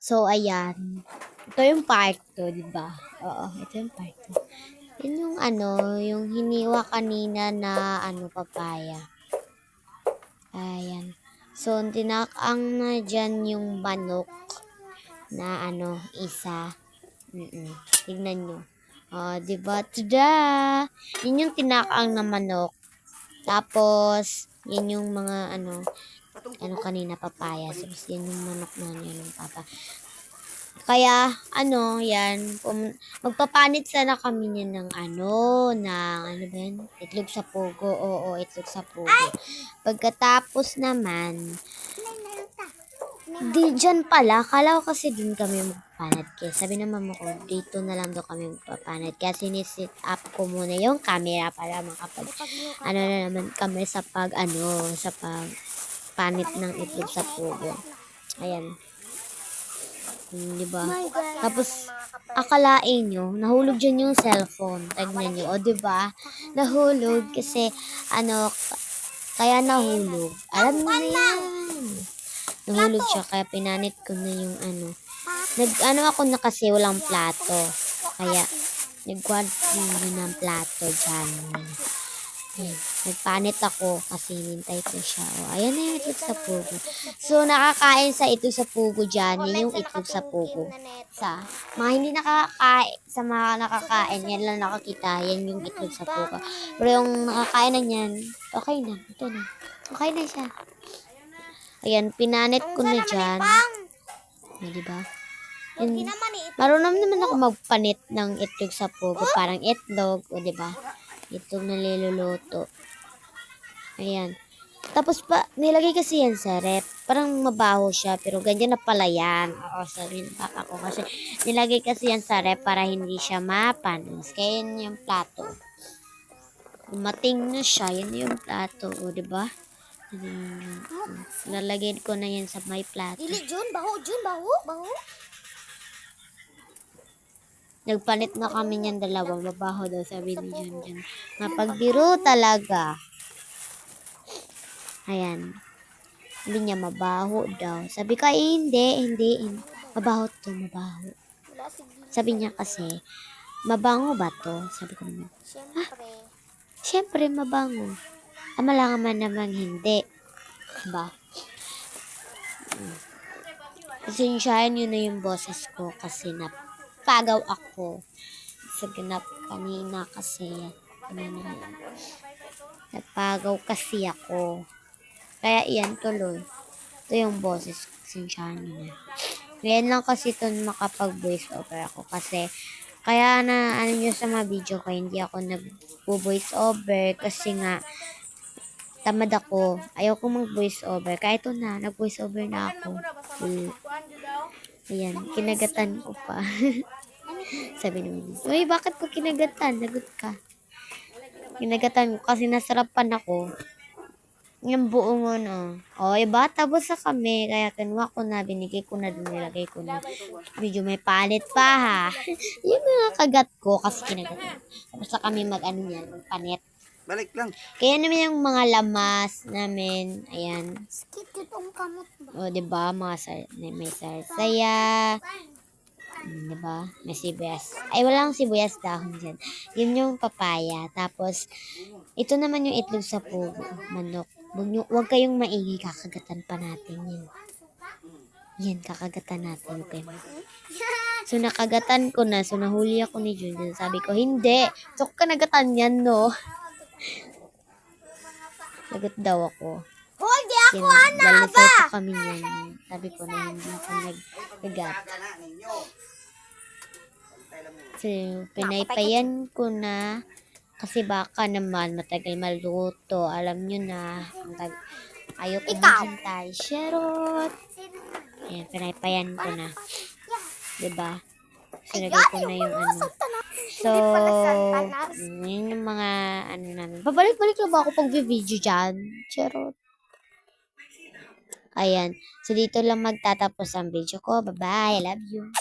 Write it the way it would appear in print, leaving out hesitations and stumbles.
So, ayan. Ito yung part 2, di ba? Oo, ito yung part 2. Yun yung yung hiniwa kanina na papaya. Ayan. So, tinakang na dyan yung manok na isa. Tignan nyo. Di ba? Tada! Yun yung tinakang na manok. Tapos, yan yung mga kanina papaya. So, yan yung manok na yan ng papa. Kaya, yan, magpapanit sana kami niyan ng ba yan? Itlog sa pugo. Oo, itlog sa pugo. Pagkatapos naman, dyan pala, kala ko kasi din kami magpapanat. Kaya sabi ng mama ko, dito na lang daw kami magpapanat. Kaya sinisit up ko muna yung camera para makapag, na naman kami sa sa pagpanit ng itlog sa pugo. Ayan. Diba? Tapos, akalain nyo, nahulog dyan yung cellphone. Tignan nyo, diba? Nahulog kasi, kaya nahulog. Alam mo na yan. Nahulog siya, kaya pinanit ko na yung ako na kasi walang plato. Kaya, nagquad ng plato dyan. Nagpanit ako kasi hinintay ko siya. Ayan na yung itlog sa pugo. So, nakakain sa itlog sa pugo dyan. Yan yung itlog sa pugo. Mga hindi nakakain, sa mga nakakain, yan lang nakakita. Yan yung itlog sa pugo. Pero yung nakakain na yan, okay na. Ito na. Okay na siya. Ayan, pinanit ko na dyan. Diba? Marunong naman ako magpanit ng itlog sa pugo. Parang itlog, diba? Itong naliluluto. Ayan. Tapos nilagay kasi yan sa rep. Parang mabaho siya, pero ganyan na pala yan. Oo, sabi ng papa ko kasi nilagay kasi yan sa rep para hindi siya mapanis. Kaya yan yung plato. Dumating na siya, yan yung plato. O, diba? Lalagay ko na yan sa may plato. Dili, Jun, baho. Nagpanit na kami niyan dalawa. Mabaho daw, sabi ni Junjun. Mapagbiro talaga. Ayan. Sabi niya, mabaho daw. Sabi ko, hindi. Mabaho to, mabaho. Sabi niya kasi, mabango ba to? Sabi ko naman, Siyempre, mabango. Malangaman namang hindi. Diba? Pasensyahan yun na yung boses ko kasi napagaw ako sa ganap kanina kasi napagaw kasi ako. Kaya iyan tuloy. Ito yung boses ko. Pasensyahan nyo na. Ngayon lang kasi ito makapag-voice over ako kasi kaya na nyo sa mga video ko hindi ako nag-voice over kasi nga tamad ako. Ayaw ko mag-voice over. Kaya ito na, nag-voice over na ako. Ayan, kinagatan ko pa. Sabi naman, uy, bakit ko kinagatan? Lagot ka. Kinagatan ko kasi nasarapan ako. Yung buong iba, tapos na kami. Kaya kinuha ko na, binigay ko na, nilagay ko na. Medyo may palit pa ha. Yung mga kagat ko kasi kinagatan. Tapos na kami panit. Balik lang. Kaya naman yung mga lamas namin, ayan. O, diba? May sarsaya. Diba? May sibuyas. Ay, walang sibuyas dahon dyan. Yun yung papaya. Tapos, ito naman yung itlog sa pugo. Manok. Huwag kayong maingay. Kakagatan pa natin yun. Yan, kakagatan natin. Okay. So, nakagatan ko na. So, nahuli ako ni Julian. Sabi ko, hindi. So, kanagatan yan, no? Lagot daw ako. Hindi ako, Ana, ba? Lalisay pa kami yan. Sabi ko na hindi ko nagagat. So, pinaypayan ko na. Kasi baka naman matagal maluto. Alam nyo na. Ayoko maghintay. Charot! Ayan, pinaypayan ko na. Diba? Sinagay ko na yung So, yun yung mga namin. Babalik-balik lang ba ako pag video dyan? Charot. Ayan. So, dito lang magtatapos ang video ko. Bye-bye. I love you.